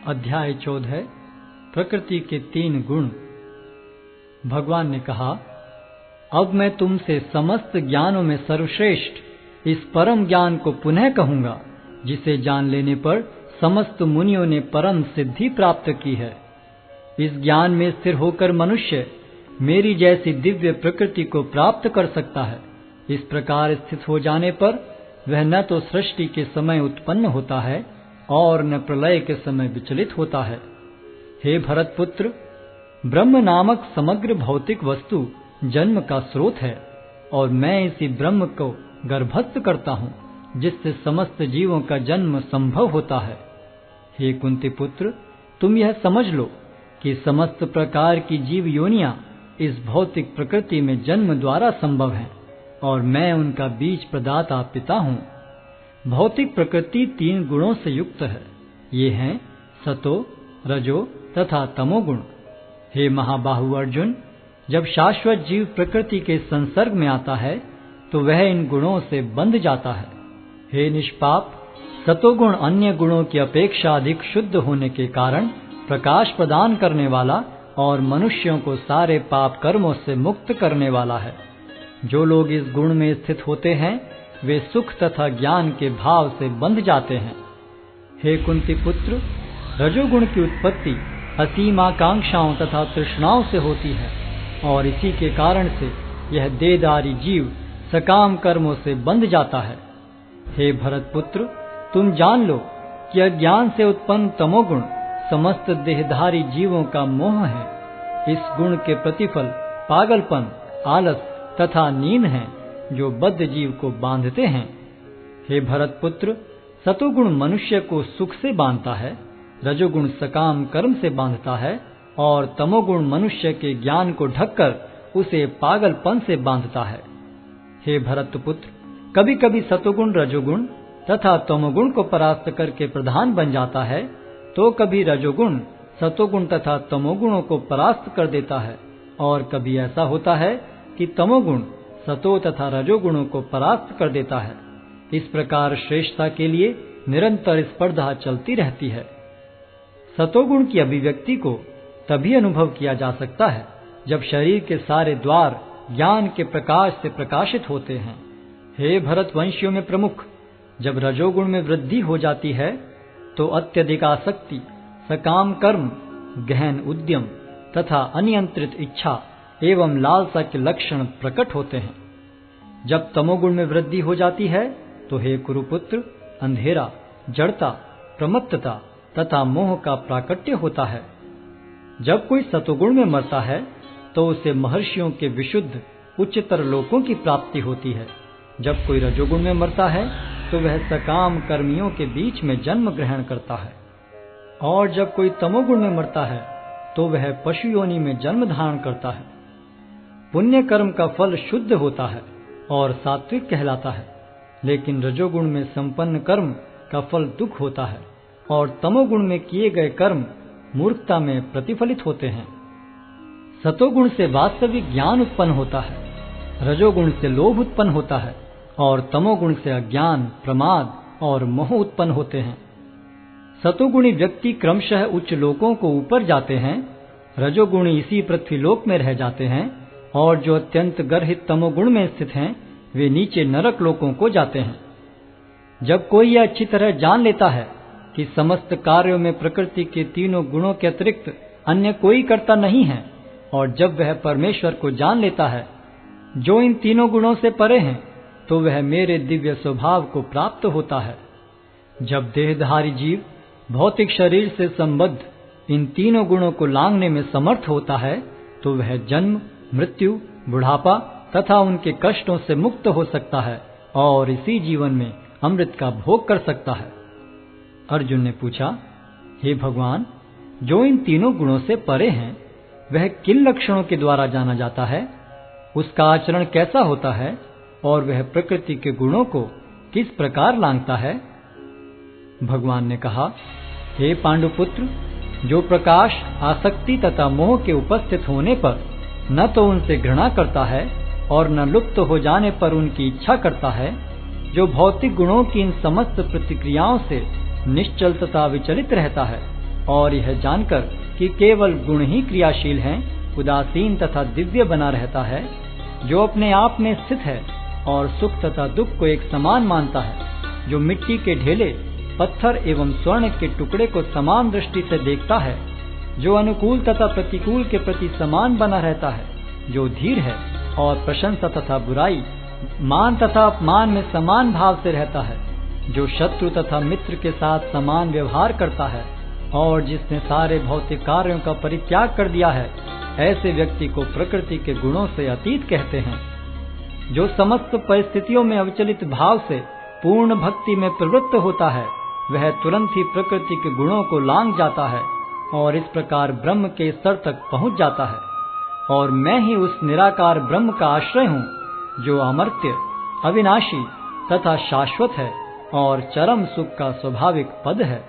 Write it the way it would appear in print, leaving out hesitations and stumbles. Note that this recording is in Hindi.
अध्याय 14 प्रकृति के 3 गुण। भगवान ने कहा, अब मैं तुमसे समस्त ज्ञानों में सर्वश्रेष्ठ इस परम ज्ञान को पुनः कहूंगा, जिसे जान लेने पर समस्त मुनियों ने परम सिद्धि प्राप्त की है। इस ज्ञान में स्थिर होकर मनुष्य मेरी जैसी दिव्य प्रकृति को प्राप्त कर सकता है। इस प्रकार स्थित हो जाने पर वह न तो सृष्टि के समय उत्पन्न होता है और न प्रलय के समय विचलित होता है। हे भरत पुत्र, ब्रह्म नामक समग्र भौतिक वस्तु जन्म का स्रोत है और मैं इसी ब्रह्म को गर्भस्थ करता हूँ, जिससे समस्त जीवों का जन्म संभव होता है। हे कुंती पुत्र, तुम यह समझ लो कि समस्त प्रकार की जीव योनियां इस भौतिक प्रकृति में जन्म द्वारा संभव हैं और मैं उनका बीज प्रदाता पिता हूँ। भौतिक प्रकृति 3 गुणों से युक्त है। ये हैं सतो, रजो तथा तमोगुण। हे महाबाहु अर्जुन, जब शाश्वत जीव प्रकृति के संसर्ग में आता है तो वह इन गुणों से बंध जाता है। हे निष्पाप, सतोगुण अन्य गुणों की अपेक्षा अधिक शुद्ध होने के कारण प्रकाश प्रदान करने वाला और मनुष्यों को सारे पाप कर्मों से मुक्त करने वाला है। जो लोग इस गुण में स्थित होते हैं वे सुख तथा ज्ञान के भाव से बंध जाते हैं। हे कुंती पुत्र, रजोगुण की उत्पत्ति असीम आकांक्षाओं तथा तृष्णाओं से होती है और इसी के कारण से यह देहधारी जीव सकाम कर्मों से बंध जाता है। हे भरत पुत्र, तुम जान लो कि अज्ञान से उत्पन्न तमोगुण समस्त देहधारी जीवों का मोह है। इस गुण के प्रतिफल पागलपन, आलस तथा नींद हैं, जो बद्ध जीव को बांधते हैं। हे भरत पुत्र, सतोगुण मनुष्य को सुख से बांधता है, रजोगुण सकाम कर्म से बांधता है और तमोगुण मनुष्य के ज्ञान को ढककर उसे पागलपन से बांधता है। हे भरत पुत्र, कभी कभी सतोगुण रजोगुण तथा तमोगुण को परास्त करके प्रधान बन जाता है, तो कभी रजोगुण सतोगुण तथा तमोगुणों को परास्त कर देता है और कभी ऐसा होता है कि तमोगुण सतो तथा रजोगुणों को परास्त कर देता है। इस प्रकार श्रेष्ठता के लिए निरंतर स्पर्धा चलती रहती है। सतोगुण की अभिव्यक्ति को तभी अनुभव किया जा सकता है जब शरीर के सारे द्वार ज्ञान के प्रकाश से प्रकाशित होते हैं। हे भरतवंशियों में प्रमुख, जब रजोगुण में वृद्धि हो जाती है तो अत्यधिक आसक्ति, सकाम कर्म, गहन उद्यम तथा अनियंत्रित इच्छा एवं लालसा के लक्षण प्रकट होते हैं। जब तमोगुण में वृद्धि हो जाती है तो हे कुरुपुत्र, अंधेरा, जड़ता, प्रमत्तता तथा मोह का प्राकट्य होता है। जब कोई सतोगुण में मरता है तो उसे महर्षियों के विशुद्ध उच्चतर लोकों की प्राप्ति होती है। जब कोई रजोगुण में मरता है तो वह सकाम कर्मियों के बीच में जन्म ग्रहण करता है और जब कोई तमोगुण में मरता है तो वह पशु योनि में जन्म धारण करता है। पुण्य कर्म का फल शुद्ध होता है और सात्विक कहलाता है, लेकिन रजोगुण में संपन्न कर्म का फल दुख होता है और तमोगुण में किए गए कर्म मूर्खता में प्रतिफलित होते हैं। सतोगुण से वास्तविक ज्ञान उत्पन्न होता है, रजोगुण से लोभ उत्पन्न होता है और तमोगुण से अज्ञान, प्रमाद और मोह उत्पन्न होते हैं। सतोगुणी व्यक्ति क्रमशः उच्च लोकों को ऊपर जाते हैं, रजोगुणी इसी पृथ्वीलोक में रह जाते हैं और जो अत्यंत गर्हित तमोगुण में स्थित हैं वे नीचे नरक लोकों को जाते हैं। जब कोई यह अच्छी तरह जान लेता है कि समस्त कार्यों में प्रकृति के 3 गुणों के अतिरिक्त अन्य कोई कर्ता नहीं है, और जब वह परमेश्वर को जान लेता है जो इन 3 गुणों से परे हैं, तो वह मेरे दिव्य स्वभाव को प्राप्त होता है। जब देहधारी जीव भौतिक शरीर से संबद्ध इन 3 गुणों को लांघने में समर्थ होता है तो वह जन्म, मृत्यु, बुढ़ापा तथा उनके कष्टों से मुक्त हो सकता है और इसी जीवन में अमृत का भोग कर सकता है। अर्जुन ने पूछा, हे भगवान, जो इन 3 गुणों से परे हैं वह किन लक्षणों के द्वारा जाना जाता है? उसका आचरण कैसा होता है और वह प्रकृति के गुणों को किस प्रकार लांघता है? भगवान ने कहा, हे पांडुपुत्र, जो प्रकाश, आसक्ति तथा मोह के उपस्थित होने पर न तो उनसे घृणा करता है और न लुप्त हो जाने पर उनकी इच्छा करता है, जो भौतिक गुणों की इन समस्त प्रतिक्रियाओं से निश्चल तथा विचलित रहता है और यह जानकर कि केवल गुण ही क्रियाशील हैं, उदासीन तथा दिव्य बना रहता है, जो अपने आप में स्थित है और सुख तथा दुख को एक समान मानता है, जो मिट्टी के ढेले, पत्थर एवं स्वर्ण के टुकड़े को समान दृष्टि से देखता है, जो अनुकूल तथा प्रतिकूल के प्रति समान बना रहता है, जो धीर है और प्रशंसा तथा बुराई, मान तथा अपमान में समान भाव से रहता है, जो शत्रु तथा मित्र के साथ समान व्यवहार करता है और जिसने सारे भौतिक कार्यों का परित्याग कर दिया है, ऐसे व्यक्ति को प्रकृति के गुणों से अतीत कहते हैं। जो समस्त परिस्थितियों में अविचलित भाव से पूर्ण भक्ति में प्रवृत्त होता है, वह तुरंत ही प्रकृति के गुणों को लांघ जाता है और इस प्रकार ब्रह्म के स्तर तक पहुंच जाता है। और मैं ही उस निराकार ब्रह्म का आश्रय हूँ, जो अमर्त्य, अविनाशी तथा शाश्वत है और चरम सुख का स्वाभाविक पद है।